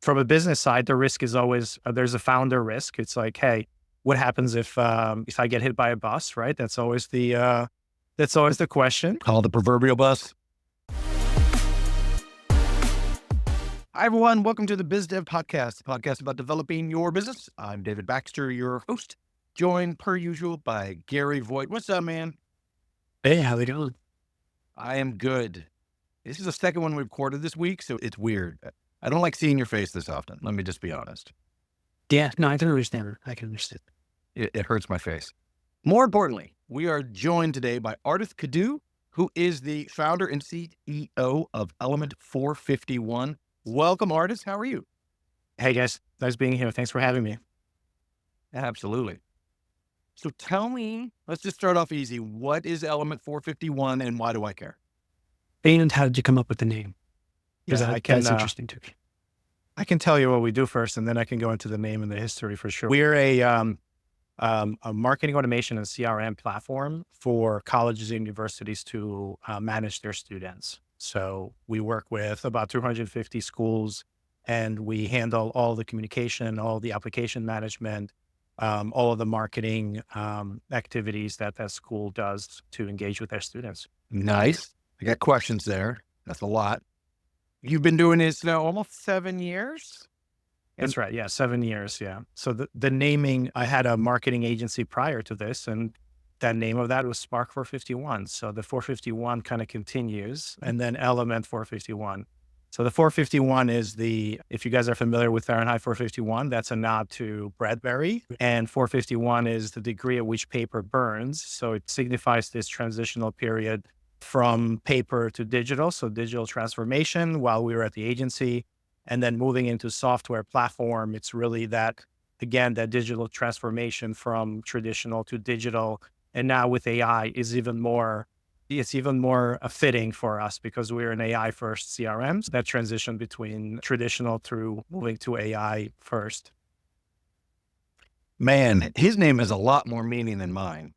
From a business side, the risk is always there's a founder risk. It's like, hey, what happens if I get hit by a bus, right? That's always the question. Call the proverbial bus. Hi, everyone. Welcome to the BizDev Podcast, a podcast about developing your business. I'm David Baxter, your host, joined per usual by Gary Voigt. What's up, man? Hey, how they doing? I am good. This is the second one we recorded this week, so it's weird. I don't like seeing your face this often. Let me just be honest. Yeah, no, I can understand. I can understand. It hurts my face. More importantly, we are joined today by Ardis Kadiu, who is the founder and CEO of Element 451. Welcome, Ardis. How are you? Hey, guys. Nice being here. Thanks for having me. Absolutely. So tell me, let's just start off easy. What is Element 451 and why do I care? And how did you come up with the name? Because that's interesting too. I can tell you what we do first, and then I can go into the name and the history for sure. We're a marketing automation and CRM platform for colleges and universities to manage their students. So we work with about 250 schools, and we handle all the communication, all the application management, all of the marketing activities that school does to engage with their students. Nice. I got questions there. That's a lot. You've been doing this now almost 7 years? That's right. Yeah. 7 years. Yeah. So the naming, I had a marketing agency prior to this, and that name of that was Spark 451. So the 451 kind of continues, and then Element 451. So the 451 is if you guys are familiar with Fahrenheit 451, that's a nod to Bradbury. And 451 is the degree at which paper burns. So it signifies this transitional period from paper to digital. So digital transformation while we were at the agency. And then moving into software platform, it's really that digital transformation from traditional to digital. And now with AI it's even more fitting for us because we're an AI first CRM. That transition between traditional through moving to AI first. Man, his name has a lot more meaning than mine.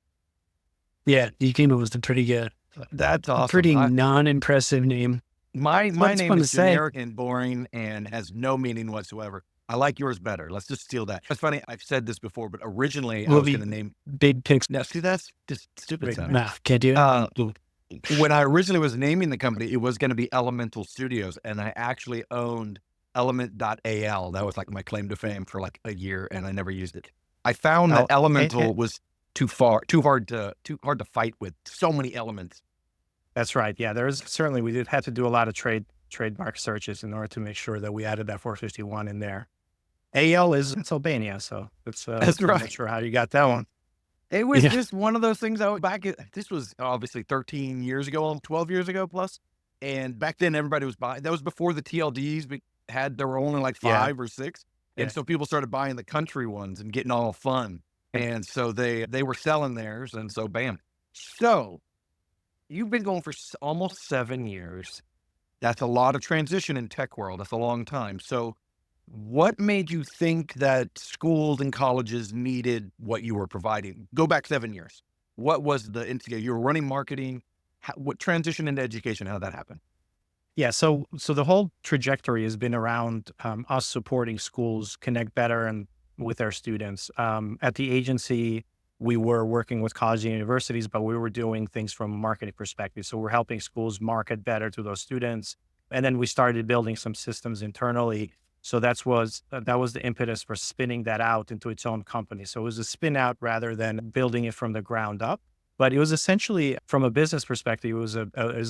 Yeah, you came up with a pretty good. That's awesome. Pretty non-impressive name. My name is generic and boring and has no meaning whatsoever. I like yours better. Let's just steal that. It's funny. I've said this before, but originally I was going to name Big Pix. Now, see, that's just stupid. Nah, can't do it. When I originally was naming the company, it was going to be Elemental Studios, and I actually owned Element.al. That was like my claim to fame for like a year, and I never used it. I found that Elemental was too hard to fight with. So many elements. That's right. Yeah, we did have to do a lot of trademark searches in order to make sure that we added that 451 in there. AL it's Albania, so that's right. I'm not sure how you got that one. It was just one of those things. This was obviously 13 years ago, 12 years ago plus, and back then everybody was buying. That was before the TLDs there were only like 5 or 6, and so people started buying the country ones and getting all fun, and so they were selling theirs, and so bam. So you've been going for almost 7 years. That's a lot of transition in tech world. That's a long time. So what made you think that schools and colleges needed what you were providing? Go back 7 years. What was the instigator? You were running marketing. What transition into education? How did that happen? Yeah. So the whole trajectory has been around us supporting schools connect better and with their students. At the agency, we were working with colleges and universities, but we were doing things from a marketing perspective. So we're helping schools market better to those students. And then we started building some systems internally. So that was the impetus for spinning that out into its own company. So it was a spin out rather than building it from the ground up. But it was essentially, from a business perspective, it was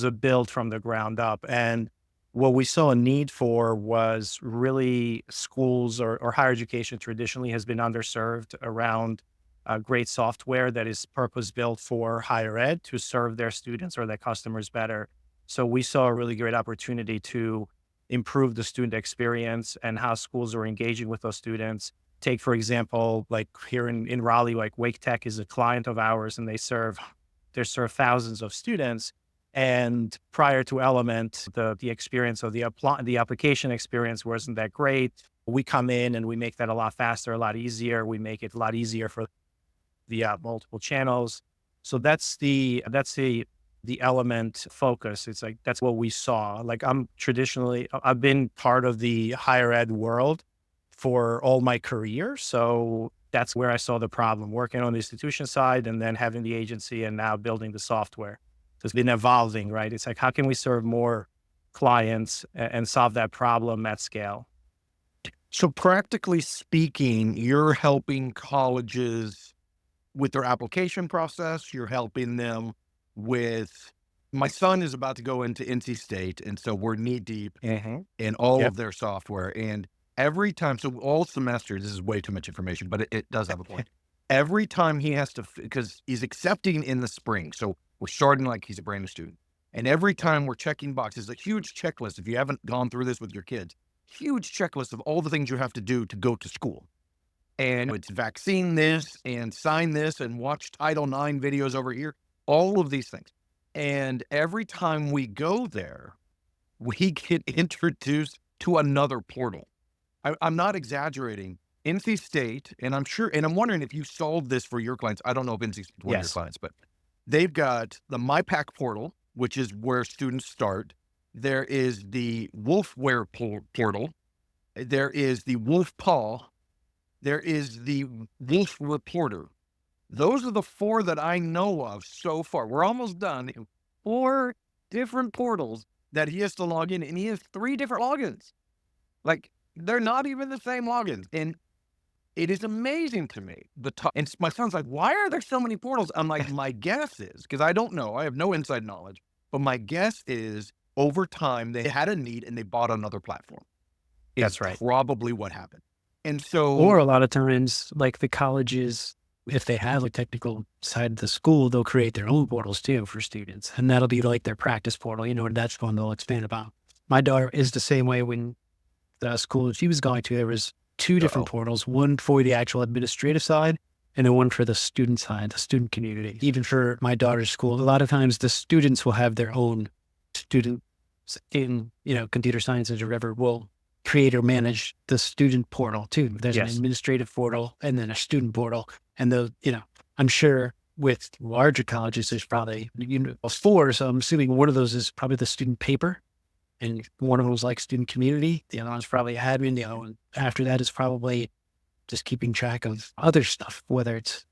a build from the ground up. And what we saw a need for was really schools or higher education traditionally has been underserved around great software that is purpose-built for higher ed to serve their students or their customers better. So we saw a really great opportunity to improve the student experience and how schools are engaging with those students. Take, for example, like here in Raleigh, like Wake Tech is a client of ours, and they serve thousands of students. And prior to Element, the experience of the application experience wasn't that great. We come in and we make that a lot faster, a lot easier. We make it a lot easier for the multiple channels. So that's the the element focus. It's like, that's what we saw. Like I've been part of the higher ed world for all my career. So that's where I saw the problem, working on the institution side and then having the agency and now building the software. So it's been evolving, right? It's like, how can we serve more clients and solve that problem at scale? So practically speaking, you're helping colleges with their application process. You're helping them with, my son is about to go into NC State. And so we're knee deep Hmm. in all Yep. of their software. And every time, so all semesters, this is way too much information, but it does have a point. Every time he has to, because he's accepting in the spring. So we're starting like he's a brand new student. And every time we're checking boxes, a huge checklist. If you haven't gone through this with your kids, huge checklist of all the things you have to do to go to school. And it's vaccine this and sign this and watch Title IX videos over here, all of these things. And every time we go there, we get introduced to another portal. I'm not exaggerating. NC State, and I'm sure, and I'm wondering if you solved this for your clients. I don't know if NC State is one of your Yes. clients, but they've got the MyPack portal, which is where students start. There is the Wolfware portal. There is the Wolf Paw. There is the Wolf Reporter. Those are the four that I know of so far. We're almost done. Four different portals that he has to log in, and he has three different logins. Like, they're not even the same logins. And it is amazing to me. And my son's like, why are there so many portals? I'm like, my guess is, because I don't know, I have no inside knowledge, but my guess is over time they had a need and they bought another platform. Is That's right. probably what happened. And Or so, a lot of times, like the colleges, if they have a technical side of the school, they'll create their own portals too for students. And that'll be like their practice portal, and that's one they'll expand about. My daughter is the same way. When the school she was going to, there was two different portals, one for the actual administrative side and then one for the student side, the student community. Even for my daughter's school, a lot of times the students will have their own student in, computer sciences or whatever will create or manage the student portal too. There's an Yes. administrative portal and then a student portal. And I'm sure with larger colleges, there's probably, four. So I'm assuming one of those is probably the student paper. And one of them was like student community. The other one's probably admin. The other one after that is probably just keeping track of other stuff, whether it's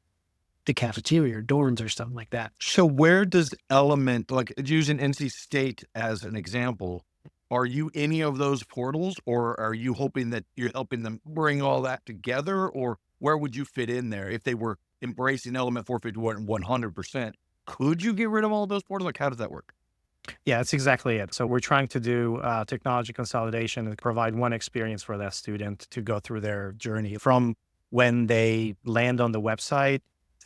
the cafeteria or dorms or something like that. so where does Element, like using NC State as an example, are you any of those portals, or are you hoping that you're helping them bring all that together, or where would you fit in there if they were embracing Element 451 100%? Could you get rid of all of those portals? Like, how does that work? Yeah, that's exactly it. So we're trying to do technology consolidation and provide one experience for that student to go through their journey from when they land on the website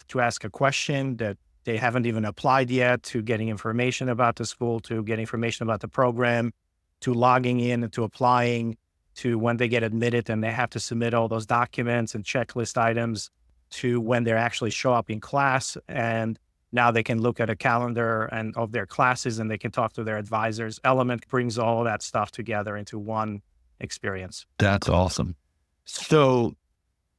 to ask a question that they haven't even applied yet, to getting information about the school, to getting information about the program, to logging in and to applying, to when they get admitted and they have to submit all those documents and checklist items, to when they actually show up in class. And now they can look at a calendar and of their classes and they can talk to their advisors. Element brings all that stuff together into one experience. That's awesome. So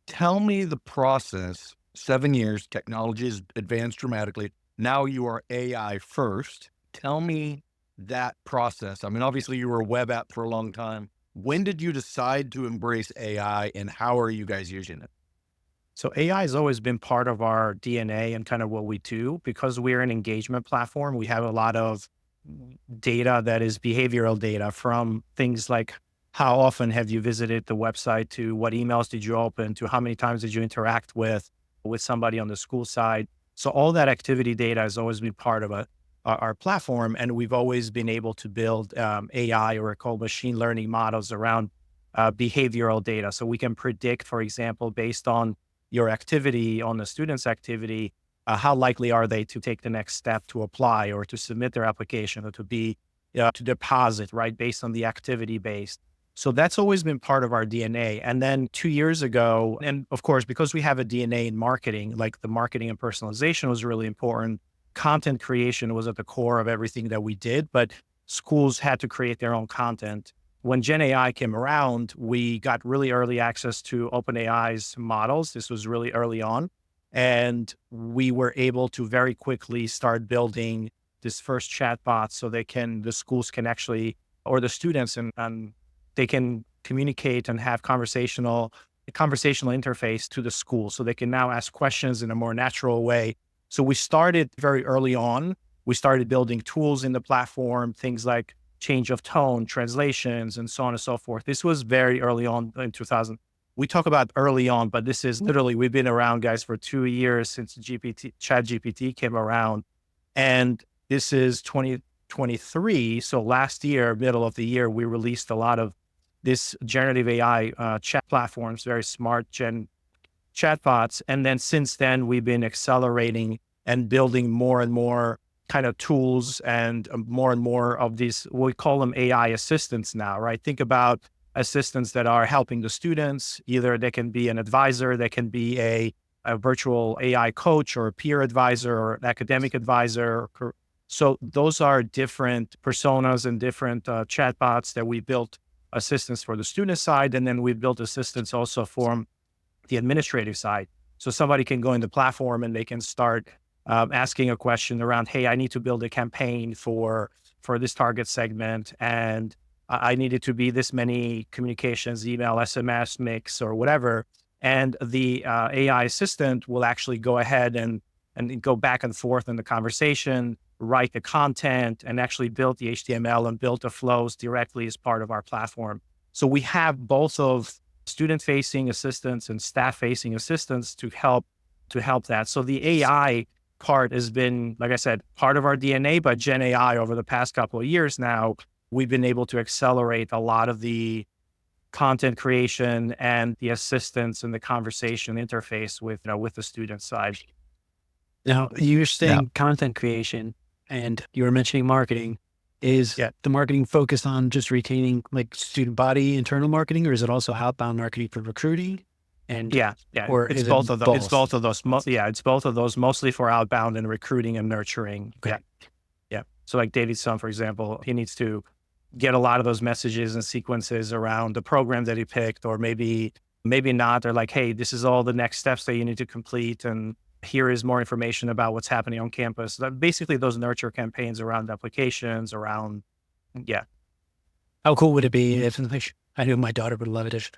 tell me the process. 7 years, technology has advanced dramatically. Now you are AI first. Tell me that process. I mean, obviously you were a web app for a long time. When did you decide to embrace AI, and how are you guys using it? So AI has always been part of our DNA and kind of what we do. Because we're an engagement platform, we have a lot of data that is behavioral data, from things like how often have you visited the website, to what emails did you open, to how many times did you interact with somebody on the school side. So all that activity data has always been part of our platform. And we've always been able to build AI, or called machine learning models, around behavioral data. So we can predict, for example, based on your activity, on the student's activity, how likely are they to take the next step, to apply or to submit their application, or to deposit, right? Based on the activity based. So that's always been part of our DNA. And then 2 years ago, and of course, because we have a DNA in marketing, like the marketing and personalization was really important. Content creation was at the core of everything that we did, but schools had to create their own content. When Gen AI came around, we got really early access to OpenAI's models. This was really early on. And we were able to very quickly start building this first chatbot so the schools can actually, or the students, and they can communicate and have conversational interface to the school. So they can now ask questions in a more natural way. So we started very early on. We started building tools in the platform, things like change of tone, translations, and so on and so forth. This was very early on in 2000. We talk about early on, but this is literally, we've been around, guys, for 2 years since ChatGPT came around. And this is 2023. So last year, middle of the year, we released a lot of this generative AI chat platforms, very smart chatbots. And then since then, we've been accelerating and building more and more kind of tools and more of these, we call them AI assistants now, right? Think about assistants that are helping the students. Either they can be an advisor, they can be a virtual AI coach or a peer advisor or an academic advisor. So those are different personas and different chatbots that we built assistants for the student side. And then we built assistants also for the administrative side. So somebody can go in the platform and they can start asking a question around, hey, I need to build a campaign for this target segment, and I need it to be this many communications, email, SMS mix, or whatever. And the AI assistant will actually go ahead and go back and forth in the conversation, write the content, and actually build the HTML and build the flows directly as part of our platform. So we have both of student-facing assistants and staff-facing assistants to help that. So the AI part has been, like I said, part of our DNA, but Gen AI over the past couple of years now, we've been able to accelerate a lot of the content creation and the assistance and the conversation interface with the student side. Now, you're saying content creation, and you were mentioning marketing. Is the marketing focused on just retaining like student body internal marketing, or is it also outbound marketing for recruiting? And or it's both of those. It's both of those. It's both of those, mostly for outbound and recruiting and nurturing. Okay. Yeah. So like David's son, for example, he needs to get a lot of those messages and sequences around the program that he picked, or maybe not. They're like, hey, this is all the next steps that you need to complete, and here is more information about what's happening on campus. Basically, those nurture campaigns around applications, around, How cool would it be if, I knew my daughter would love it.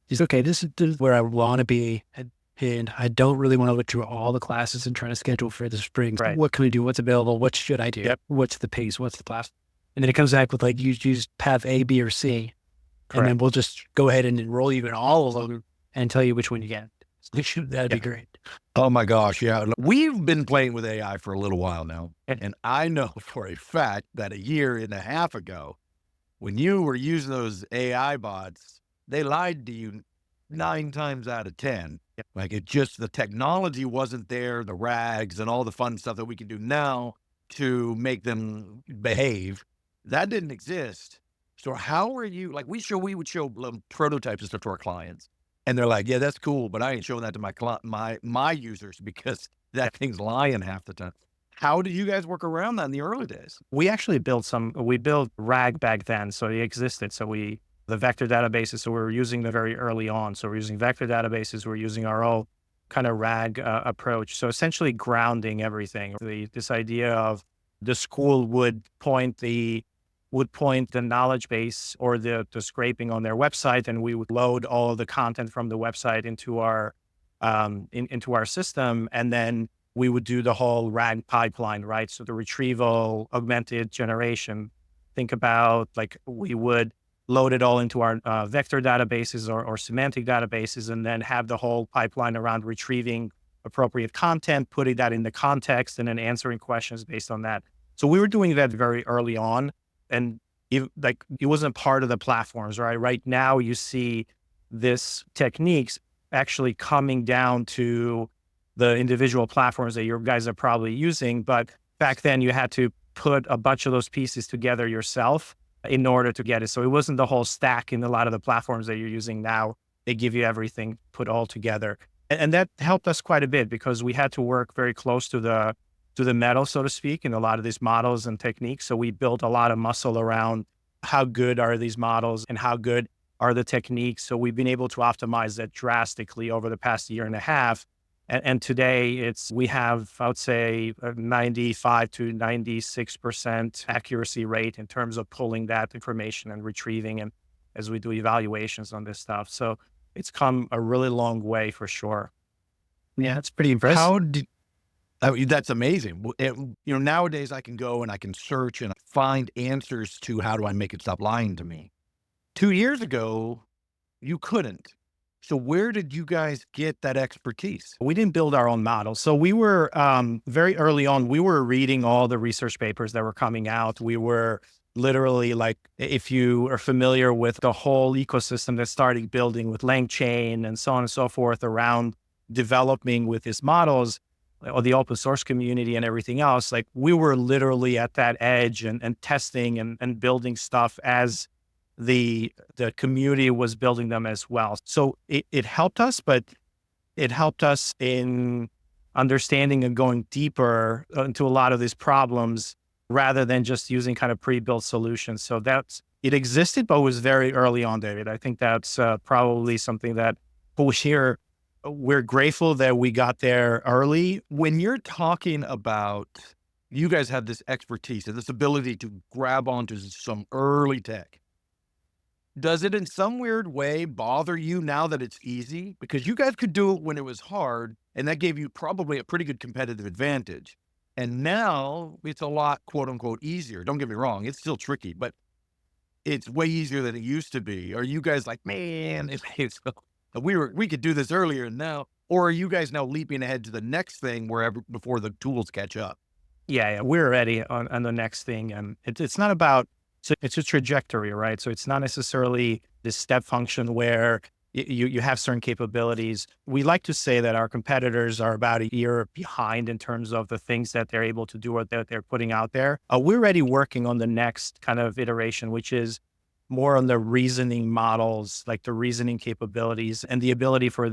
She's okay, this is where I want to be. And I don't really want to look through all the classes and trying to schedule for the spring. Right. What can we do? What's available? What should I do? Yep. What's the pace? What's the class? And then it comes back with like, you use path A, B, or C. Correct. And then we'll just go ahead and enroll you in all of them and tell you which one you get. That'd be great. Oh my gosh. Yeah. We've been playing with AI for a little while now. And I know for a fact that a year and a half ago, when you were using those AI bots, they lied to you 9 times out of 10. Like the technology wasn't there, the rags and all the fun stuff that we can do now to make them behave. That didn't exist. So how are you, like we would show prototypes and stuff to our clients. And they're like, yeah, that's cool, but I ain't showing that to my users because that thing's lying half the time. How did you guys work around that in the early days? We actually built RAG back then. So it existed. So the vector databases, so we were using them very early on. So we're using vector databases, we're using our own kind of RAG approach. So essentially grounding everything. This idea of the school would point the knowledge base or the scraping on their website, and we would load all of the content from the website into our system, and then we would do the whole RAG pipeline, right? So the retrieval, augmented generation. Think about like we would load it all into our vector databases or semantic databases, and then have the whole pipeline around retrieving appropriate content, putting that in the context, and then answering questions based on that. So we were doing that very early on, and it wasn't part of the platforms, right? Right now you see this techniques actually coming down to the individual platforms that your guys are probably using. But back then you had to put a bunch of those pieces together yourself in order to get it. So it wasn't the whole stack in a lot of the platforms that you're using now. They give you everything put all together. And that helped us quite a bit because we had to work very close to the metal, so to speak, in a lot of these models and techniques. So we built a lot of muscle around how good are these models and how good are the techniques. So we've been able to optimize that drastically over the past year and a half. And today we have, I would say, a 95 to 96% accuracy rate in terms of pulling that information and retrieving and as we do evaluations on this stuff. So it's come a really long way for sure. Yeah, it's pretty impressive. How did that's amazing. Nowadays I can go and I can search and find answers to how do I make it stop lying to me. 2 years ago, you couldn't. So where did you guys get that expertise? We didn't build our own model. So we were very early on, we were reading all the research papers that were coming out. We were literally like, if you are familiar with the whole ecosystem that started building with LangChain and so on and so forth around developing with these models, or the open source community and everything else, like we were literally at that edge and testing and building stuff as the community was building them as well. So it helped us, but it helped us in understanding and going deeper into a lot of these problems rather than just using kind of pre-built solutions. So it existed, but it was very early on, David. I think that's probably something that we're grateful that we got there early. When you're talking about, you guys have this expertise and this ability to grab onto some early tech. Does it in some weird way bother you now that it's easy? Because you guys could do it when it was hard, and that gave you probably a pretty good competitive advantage. And now it's a lot, quote unquote, easier. Don't get me wrong, it's still tricky, but it's way easier than it used to be. Are you guys like, man, we could do this earlier now? Or are you guys now leaping ahead to the next thing before the tools catch up? Yeah, we're ready on the next thing. And it's not about, so it's a trajectory, right? So it's not necessarily this step function where you have certain capabilities. We like to say that our competitors are about a year behind in terms of the things that they're able to do or that they're putting out there. We're already working on the next kind of iteration, which is more on the reasoning models, like the reasoning capabilities and the ability for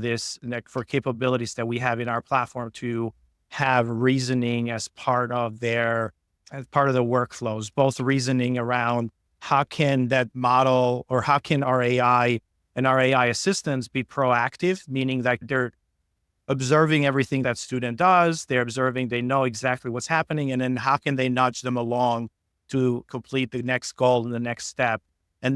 capabilities that we have in our platform to have reasoning as part of the workflows, both reasoning around how can that model or how can our AI and our AI assistants be proactive, meaning that they're observing everything that student does, they know exactly what's happening, and then how can they nudge them along to complete the next goal and the next step. And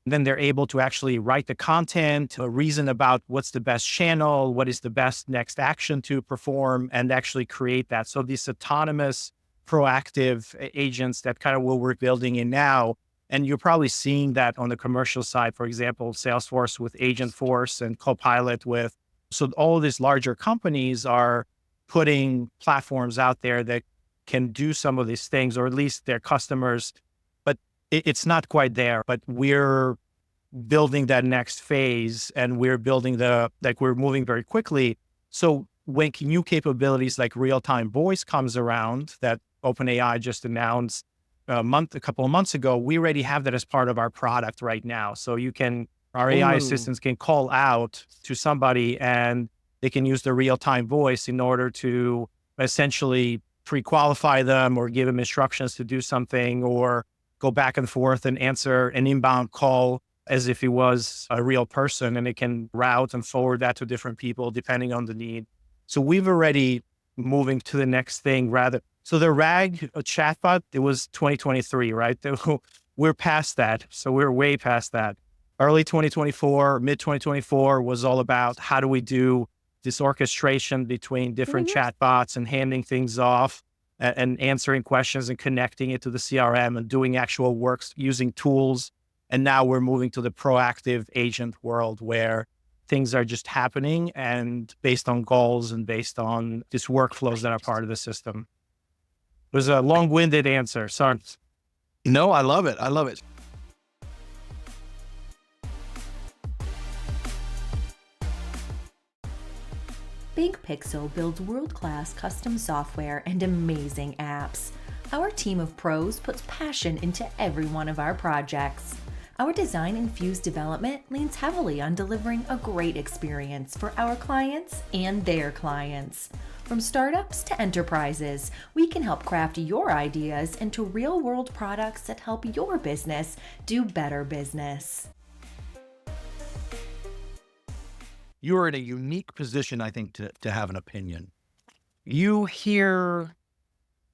then they're able to actually write the content, reason about what's the best channel, what is the best next action to perform, and actually create that. So these autonomous, proactive agents, that kind of what we're building in now. And you're probably seeing that on the commercial side, for example, Salesforce with Agentforce and Copilot so all of these larger companies are putting platforms out there that can do some of these things, or at least their customers, but it's not quite there. But we're building that next phase, and we're building we're moving very quickly. So when new capabilities like real-time voice comes around that OpenAI just announced a couple of months ago, we already have that as part of our product right now. So our AI assistants can call out to somebody and they can use the real-time voice in order to essentially pre-qualify them or give them instructions to do something, or go back and forth and answer an inbound call as if it was a real person, and it can route and forward that to different people depending on the need. So we've already moving to the next thing So the RAG chatbot, it was 2023, right? We're past that. So we're way past that. Early 2024, mid 2024 was all about how do we do this orchestration between different chatbots and handing things off and answering questions and connecting it to the CRM and doing actual works using tools. And now we're moving to the proactive agent world where things are just happening and based on goals and based on just workflows that are part of the system. It was a long-winded answer. Sorry. No, I love it. I love it. Big Pixel builds world-class custom software and amazing apps. Our team of pros puts passion into every one of our projects. Our design-infused development leans heavily on delivering a great experience for our clients and their clients. From startups to enterprises, we can help craft your ideas into real-world products that help your business do better business. you're in a unique position, I think, to have an opinion. You hear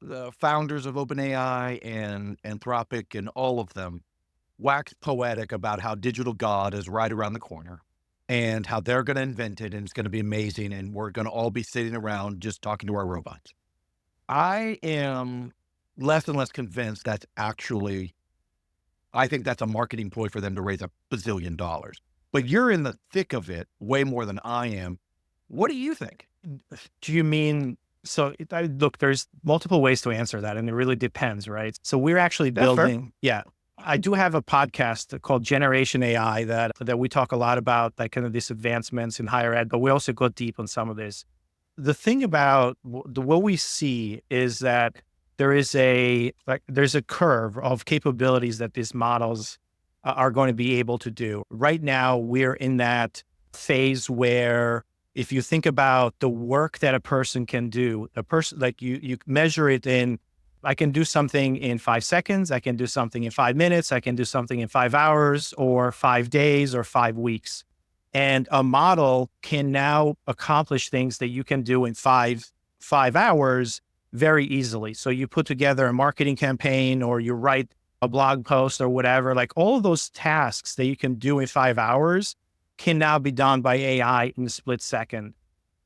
the founders of OpenAI and Anthropic and all of them wax poetic about how digital God is right around the corner and how they're going to invent it and it's going to be amazing and we're going to all be sitting around just talking to our robots. I am less and less convinced that's actually, I think that's a marketing ploy for them to raise $1 bazillion. But you're in the thick of it way more than I am. What do you think? Do you mean, so look, there's multiple ways to answer that and it really depends, right? So we're actually That's fair. building, I do have a podcast called Generation AI that we talk a lot about, like kind of these advancements in higher ed, but we also go deep on some of this. The thing about what we see is that there's a curve of capabilities that these models are going to be able to do. Right now, we're in that phase where if you think about the work that a person can do, like you measure it in, I can do something in 5 seconds, I can do something in 5 minutes, I can do something in 5 hours or 5 days or 5 weeks. And a model can now accomplish things that you can do in five hours very easily. So you put together a marketing campaign or you write a blog post or whatever, like all of those tasks that you can do in 5 hours can now be done by AI in a split second.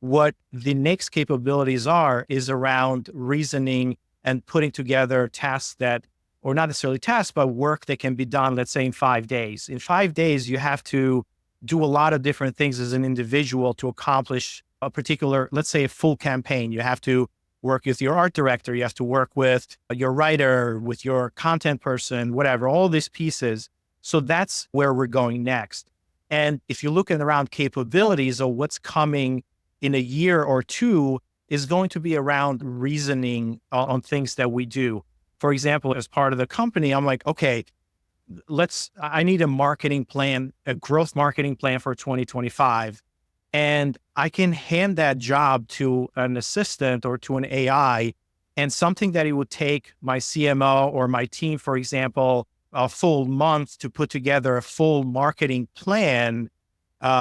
What the next capabilities is around reasoning and putting together tasks that, or not necessarily tasks, but work that can be done, let's say in 5 days. In 5 days, you have to do a lot of different things as an individual to accomplish a particular, let's say a full campaign. You have to work with your art director, you have to work with your writer, with your content person, whatever, all these pieces. So that's where we're going next. And if you're looking around capabilities or what's coming in a year or two is going to be around reasoning on things that we do. For example, as part of the company, I'm like, okay, I need a marketing plan, a growth marketing plan for 2025. And I can hand that job to an assistant or to an AI, and something that it would take my CMO or my team, for example, a full month to put together a full marketing plan,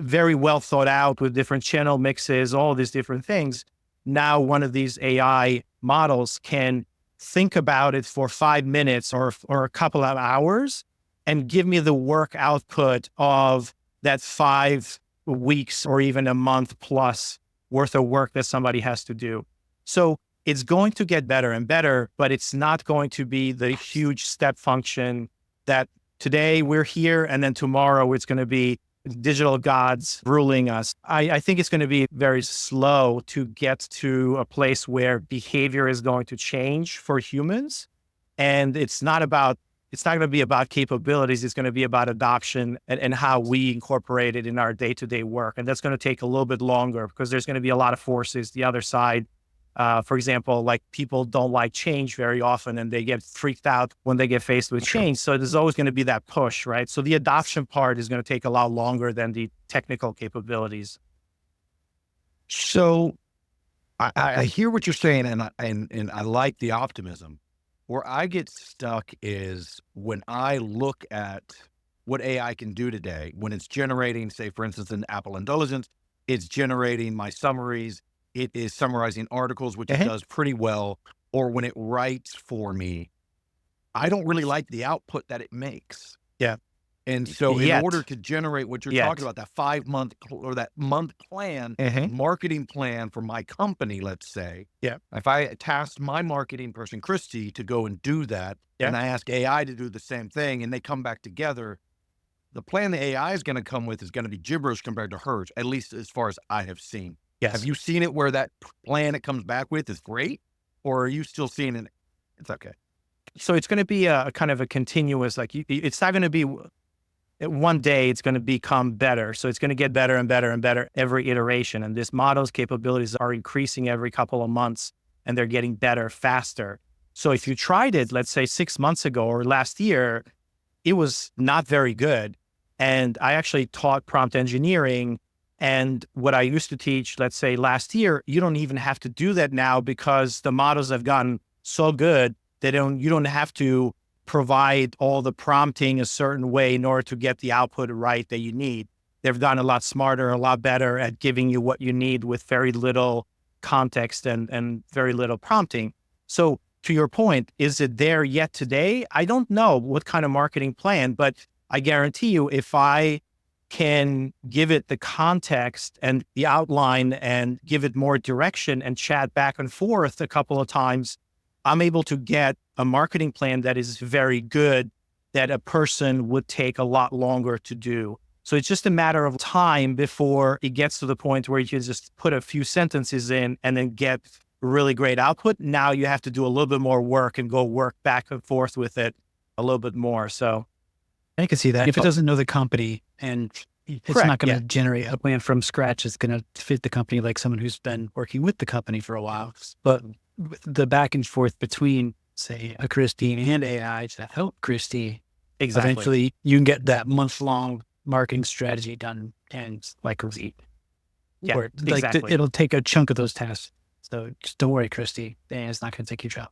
very well thought out with different channel mixes, all these different things. Now, one of these AI models can think about it for 5 minutes or a couple of hours and give me the work output of that 5 weeks or even a month plus worth of work that somebody has to do. So it's going to get better and better, but it's not going to be the huge step function that today we're here and then tomorrow it's going to be digital gods ruling us. I think it's going to be very slow to get to a place where behavior is going to change for humans. And it's not going to be about capabilities. It's going to be about adoption and how we incorporate it in our day-to-day work. And that's going to take a little bit longer because there's going to be a lot of forces. The other side, for example, like people don't like change very often and they get freaked out when they get faced with change. So there's always going to be that push, right? So the adoption part is going to take a lot longer than the technical capabilities. So I hear what you're saying, and I like the optimism. Where I get stuck is when I look at what AI can do today, when it's generating, say, for instance, in Apple Intelligence, it's generating my summaries, it is summarizing articles, which it does pretty well, or when it writes for me, I don't really like the output that it makes. Yeah. And so in order to generate what you're talking about, that 5 month or that month plan, marketing plan for my company, let's say, if I tasked my marketing person, Christy, to go and do that, and I ask AI to do the same thing and they come back together, the plan the AI is going to come with is going to be gibberish compared to hers, at least as far as I have seen. Yes. Have you seen it where that plan it comes back with is great, or are you still seeing it? It's okay. So it's going to be a kind of a continuous, like it's not going to be one day it's going to become better. So it's going to get better and better and better every iteration. And this model's capabilities are increasing every couple of months and they're getting better faster. So if you tried it, let's say 6 months ago or last year, it was not very good. And I actually taught prompt engineering. And what I used to teach, let's say last year, you don't even have to do that now because the models have gotten so good that you don't have to provide all the prompting a certain way in order to get the output right that you need. they've gotten a lot smarter, a lot better at giving you what you need with very little context and very little prompting. So to your point, is it there yet today? I don't know what kind of marketing plan, but I guarantee you, if I can give it the context and the outline and give it more direction and chat back and forth a couple of times, I'm able to get a marketing plan that is very good, that a person would take a lot longer to do. So it's just a matter of time before it gets to the point where you can just put a few sentences in and then get really great output. Now you have to do a little bit more work and go work back and forth with it a little bit more. So I can see that. If it doesn't know the company and it's Correct, not going to generate a plan from scratch, it's going to fit the company like someone who's been working with the company for a while. But the back and forth between, say, a Christy and AI to help Christy, exactly. eventually you can get that month-long marketing strategy done and like a week. Yeah, Or, exactly. It'll take a chunk of those tasks. So just don't worry, Christy. It's not going to take your job.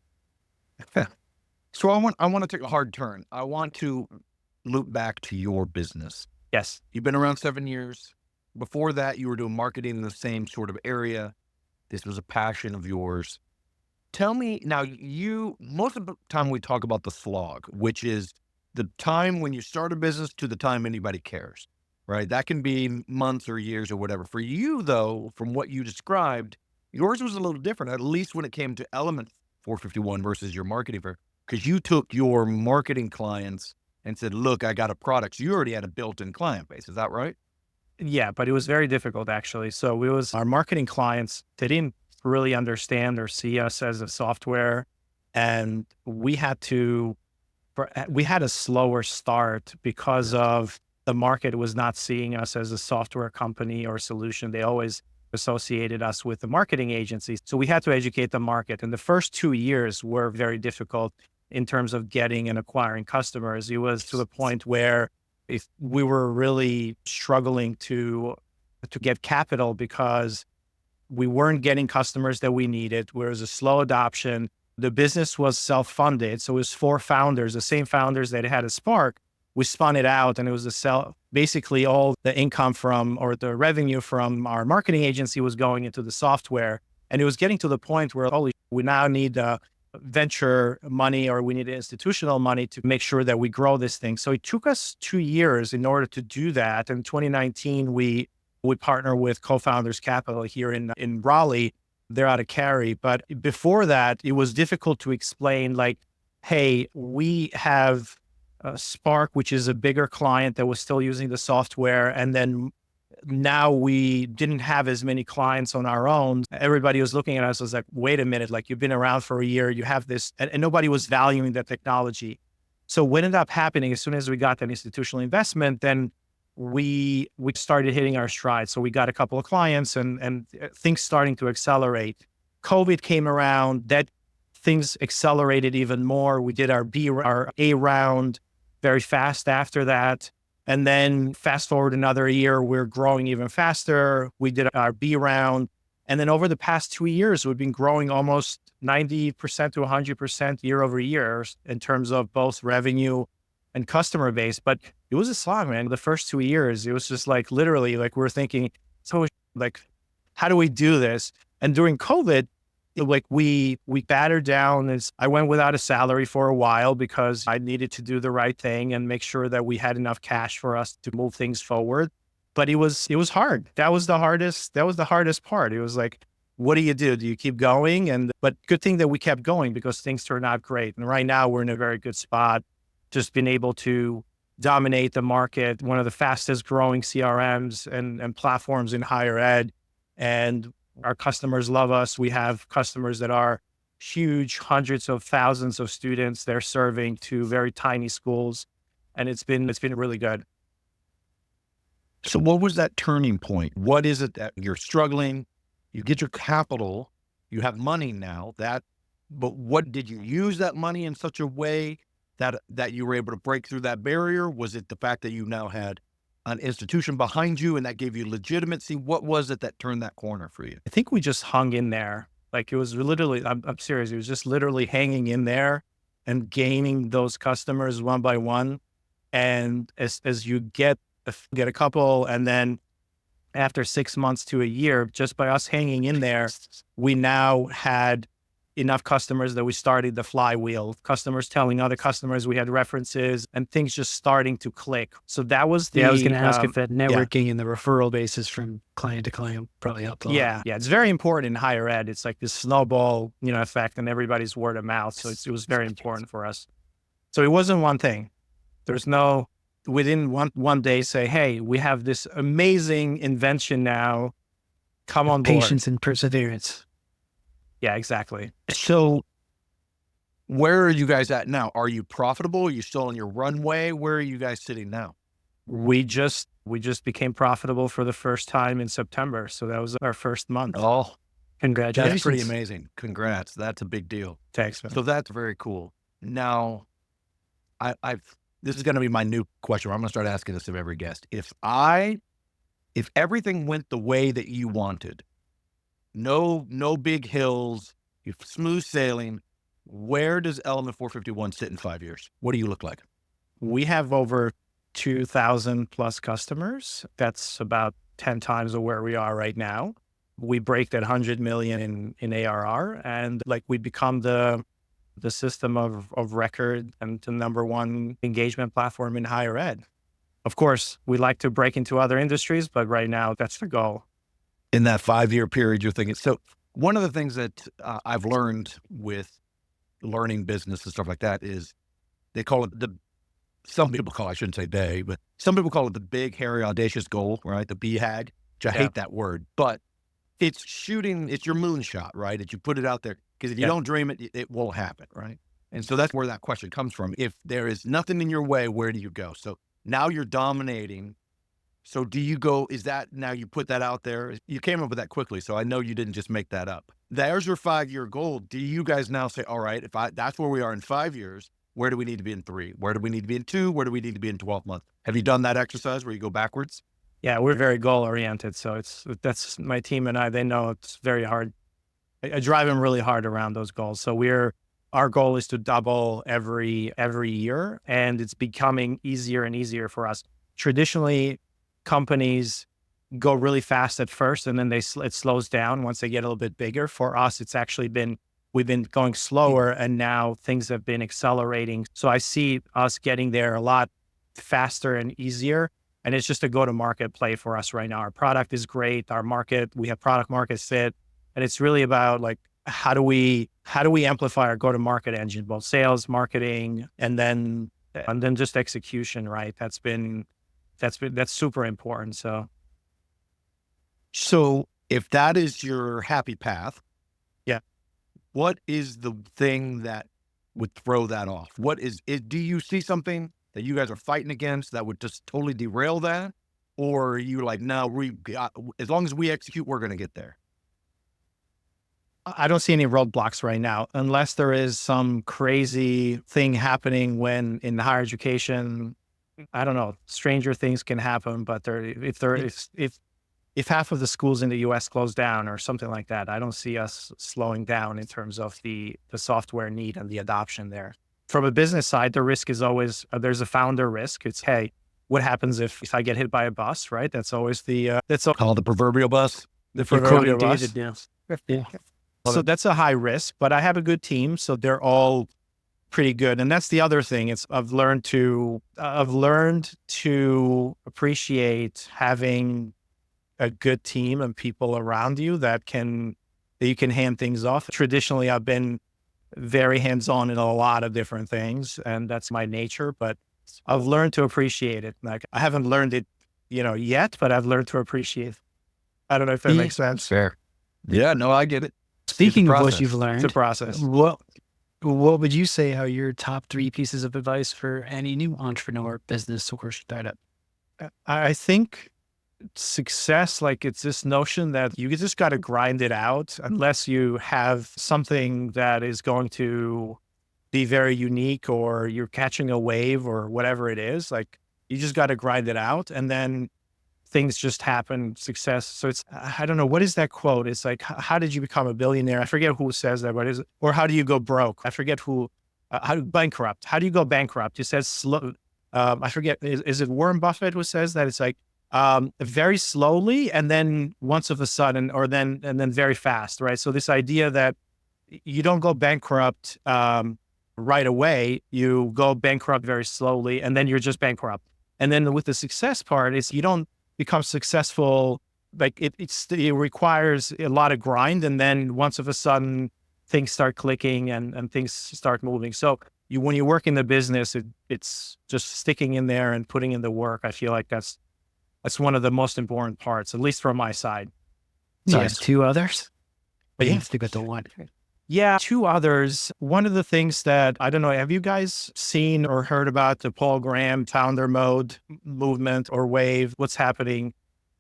So I want to take a hard turn. I want to loop back to your business. Yes. You've been around 7 years. Before that, you were doing marketing in the same sort of area. This was a passion of yours. Tell me now, most of the time we talk about the slog, which is the time when you start a business to the time anybody cares, right? That can be months or years or whatever. For you, though, from what you described, yours was a little different, at least when it came to Element 451 versus your marketing, because you took your marketing clients and said, look, I got a product. So you already had a built-in client base. Is that right? Yeah, but it was very difficult actually. So our marketing clients, they didn't really understand or see us as a software. And we had a slower start because of the market was not seeing us as a software company or solution. They always associated us with the marketing agencies. So we had to educate the market. And the first 2 years were very difficult in terms of getting and acquiring customers. It was to the point where if we were really struggling to get capital because we weren't getting customers that we needed. There was a slow adoption. The business was self-funded. So it was 4 founders, the same founders that had a Spark. We spun it out and it was basically all the income from, or the revenue from our marketing agency was going into the software. And it was getting to the point where, we now need venture money or we need institutional money to make sure that we grow this thing. So it took us 2 years in order to do that. In 2019, we partner with Co-Founders Capital here in Raleigh. They're out of Cary. But before that, it was difficult to explain like, hey, we have Spark, which is a bigger client that was still using the software. And then now we didn't have as many clients on our own. Everybody was looking at us as like, wait a minute, like you've been around for a year, you have this, and nobody was valuing the technology. So what ended up happening, as soon as we got that institutional investment, then we started hitting our stride. So we got a couple of clients and things starting to accelerate. COVID came around, that things accelerated even more. We did our A round very fast after that. And then fast forward another year, we're growing even faster. We did our B round. And then over the past 2 years, we've been growing almost 90% to 100% year over year in terms of both revenue and customer base. But it was a slog, man. The first 2 years, it was just like, literally, like we're thinking, so like, how do we do this? And during COVID, like we battered down. I went without a salary for a while because I needed to do the right thing and make sure that we had enough cash for us to move things forward. But it was hard. That was the hardest part. It was like, what do? Do you keep going? But good thing that we kept going because things turned out great. And right now we're in a very good spot. Just been able to dominate the market, one of the fastest growing CRMs and platforms in higher ed. And our customers love us. We have customers that are huge, hundreds of thousands of students they're serving to very tiny schools. And it's been really good. So what was that turning point? What is it that you're struggling? You get your capital, you have money now, but what did you use that money in such a way that you were able to break through that barrier? Was it the fact that you now had an institution behind you and that gave you legitimacy? What was it that turned that corner for you? I think we just hung in there. Like it was literally, I'm serious. It was just literally hanging in there and gaining those customers one by one. And as you get get a couple. And then after 6 months to a year, just by us hanging in there, we now had enough customers that we started the flywheel, customers telling other customers, we had references and things just starting to click. So that was the, I was going to ask if that networking and the referral basis from client to client probably helped a lot. Yeah. It's very important in higher ed. It's like this snowball, effect and everybody's word of mouth. So it was very important for us. So it wasn't one thing. There's no, within one day say, hey, we have this amazing invention now. Come on board. Patience and perseverance. Yeah, exactly. So where are you guys at now? Are you profitable? Are you still on your runway? Where are you guys sitting now? We just became profitable for the first time in September. So that was our first month. Oh, congratulations. That's pretty amazing. Congrats. That's a big deal. Thanks, man. So that's very cool. Now, this is going to be my new question. I'm going to start asking this of every guest. If everything went the way that you wanted, no big hills, smooth sailing, where does Element 451 sit in 5 years? What do you look like? We have over 2,000 plus customers. That's about 10 times of where we are right now. We break that 100 million in ARR, and like we become the system of record and the number one engagement platform in higher ed. Of course, we like to break into other industries, but right now that's the goal. In that 5-year period, you're thinking. So one of the things that I've learned with learning business and stuff like that is they call it some people call it, I shouldn't say they, but some people call it the big, hairy, audacious goal, right? The BHAG, which I hate that word, but it's your moonshot, right? That you put it out there, because if you don't dream it, it won't happen, right? And so that's where that question comes from. If there is nothing in your way, where do you go? So now you're dominating. So do you go, is that now you put that out there? You came up with that quickly, so I know you didn't just make that up. There's your 5-year goal. Do you guys now say, all right, that's where we are in 5 years, where do we need to be in 3? Where do we need to be in 2? Where do we need to be in 12 months? Have you done that exercise where you go backwards? Yeah, we're very goal oriented. So that's my team and I, they know it's very hard. I drive them really hard around those goals. So our goal is to double every year, and it's becoming easier and easier for us. Traditionally, companies go really fast at first, and then it slows down once they get a little bit bigger. For us, it's actually we've been going slower, and now things have been accelerating. So I see us getting there a lot faster and easier. And it's just a go-to-market play for us right now. Our product is great. We have product market fit. And it's really about like, how do we amplify our go-to-market engine, both sales, marketing, and then just execution, right? That's super important. So if that is your happy path, what is the thing that would throw that off? Do you see something that you guys are fighting against that would just totally derail that? Or are you like, no, as long as we execute, we're going to get there? I don't see any roadblocks right now, unless there is some crazy thing happening when in higher education, I don't know, stranger things can happen, but if half of the schools in the US close down or something like that, I don't see us slowing down in terms of the software need and the adoption there. From a business side, the risk is always, there's a founder risk. It's, hey, what happens if I get hit by a bus, right? That's always called the proverbial bus. The proverbial bus. David, yeah. So that's a high risk, but I have a good team. So they're all pretty good. And that's the other thing. I've learned to appreciate having a good team and people around you that you can hand things off. Traditionally, I've been very hands-on in a lot of different things, and that's my nature, but I've learned to appreciate it. Like, I haven't learned it, yet, but I've learned to appreciate it. I don't know if that makes sense. Fair. Yeah, no, I get it. Speaking of what you've learned, it's a process. What would you say are your top 3 pieces of advice for any new entrepreneur, business, or startup? I think success, like, it's this notion that you just got to grind it out unless you have something that is going to be very unique, or you're catching a wave or whatever it is. Like, you just got to grind it out, and then things just happen. Success. So it's, I don't know, what is that quote? It's like, how did you become a billionaire? I forget who says that, but is it, or how do you go broke? I forget who, bankrupt. How do you go bankrupt? It says I forget, is it Warren Buffett who says that it's like very slowly and then once of a sudden, and then very fast, right? So this idea that you don't go bankrupt right away, you go bankrupt very slowly, and then you're just bankrupt. And then with the success part is you don't become successful. Like it requires a lot of grind. And then once of a sudden things start clicking and things start moving. So when you work in the business, it's just sticking in there and putting in the work. I feel like that's one of the most important parts, at least from my side. So you have two others? But you Yeah. have to go to one. Yeah, two others. One of the things that, I don't know, have you guys seen or heard about the Paul Graham founder mode movement or wave? What's happening?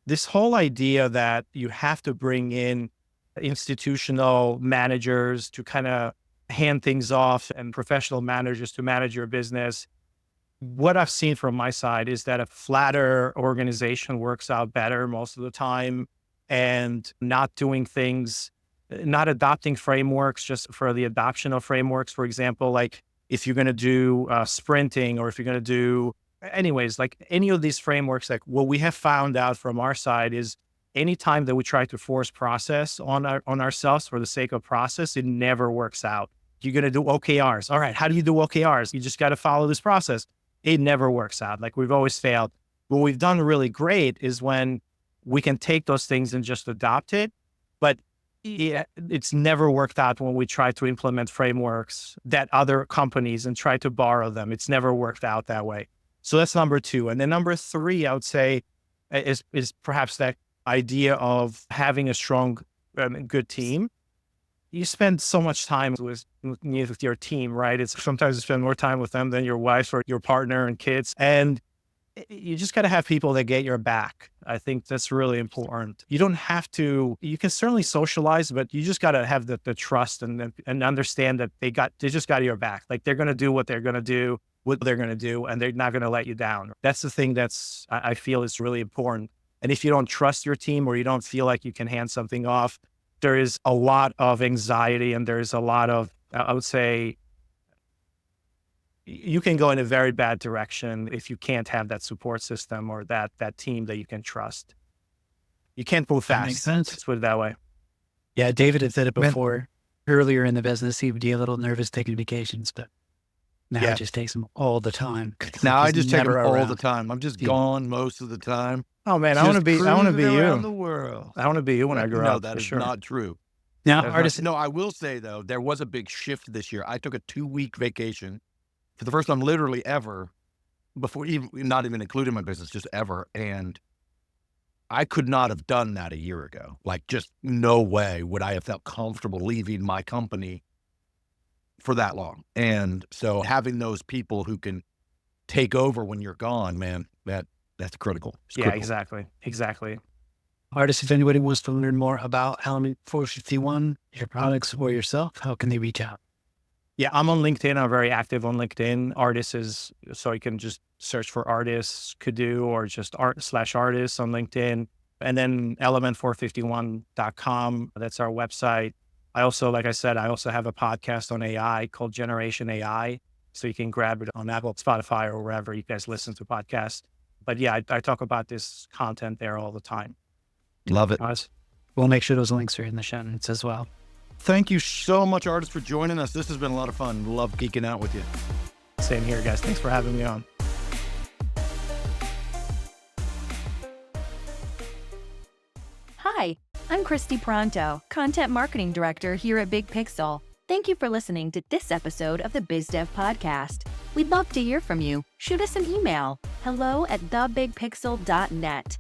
This whole idea that you have to bring in institutional managers to kind of hand things off and professional managers to manage your business. What I've seen from my side is that a flatter organization works out better most of the time, and not doing things, not adopting frameworks just for the adoption of frameworks. For example, like if you're going to do sprinting, or if you're going to do anyways, like any of these frameworks, like what we have found out from our side is anytime that we try to force process on ourselves for the sake of process, it never works out. You're going to do OKRs. All right. How do you do OKRs? You just got to follow this process. It never works out. Like we've always failed. What we've done really great is when we can take those things and just adopt it. But it's never worked out when we try to implement frameworks that other companies and try to borrow them. It's never worked out that way. So that's number two. And then number three, I would say is perhaps that idea of having a strong, good team. You spend so much time with your team, right? It's sometimes you spend more time with them than your wife or your partner and kids. And you just got to have people that get your back. I think that's really important. You don't have to, you can certainly socialize, but you just got to have the trust and understand that they just got your back. Like they're going to do what they're going to do, and they're not going to let you down. That's the thing I feel is really important. And if you don't trust your team, or you don't feel like you can hand something off, there is a lot of anxiety, and there's a lot of, I would say, you can go in a very bad direction if you can't have that support system or that team that you can trust. You can't move fast. That makes sense. Let's put it that way. Yeah, David had said it before. Earlier in the business, he would be a little nervous taking vacations, but now it just takes him all the time. Now I He's just take them never all around. the time. I'm just gone most of the time. Oh man, I want to be around you. the world. I want to be you when I grow No, up. that for is sure. not true. Now, There's artists, No, I will say though, there was a big shift this year. I took a 2-week vacation for the first time literally ever, before not even including my business, just ever. And I could not have done that a year ago. Like just no way would I have felt comfortable leaving my company for that long. And so having those people who can take over when you're gone, man, that's critical. It's Yeah, critical. exactly. artists, if anybody wants to learn more about Element 451, your products, or yourself, how can they reach out? Yeah, I'm on LinkedIn. I'm very active on LinkedIn. So you can just search for Ardis Kadiu or just art/artists on LinkedIn. And then element451.com. That's our website. I also, like I said, I also have a podcast on AI called Generation AI. So you can grab it on Apple, Spotify, or wherever you guys listen to podcasts. But yeah, I talk about this content there all the time. Love it. Guys. We'll make sure those links are in the show notes as well. Thank you so much, artists, for joining us. This has been a lot of fun. Love geeking out with you. Same here, guys. Thanks for having me on. Hi, I'm Christy Pronto, Content Marketing Director here at Big Pixel. Thank you for listening to this episode of the BizDev Podcast. We'd love to hear from you. Shoot us an email, hello@thebigpixel.net.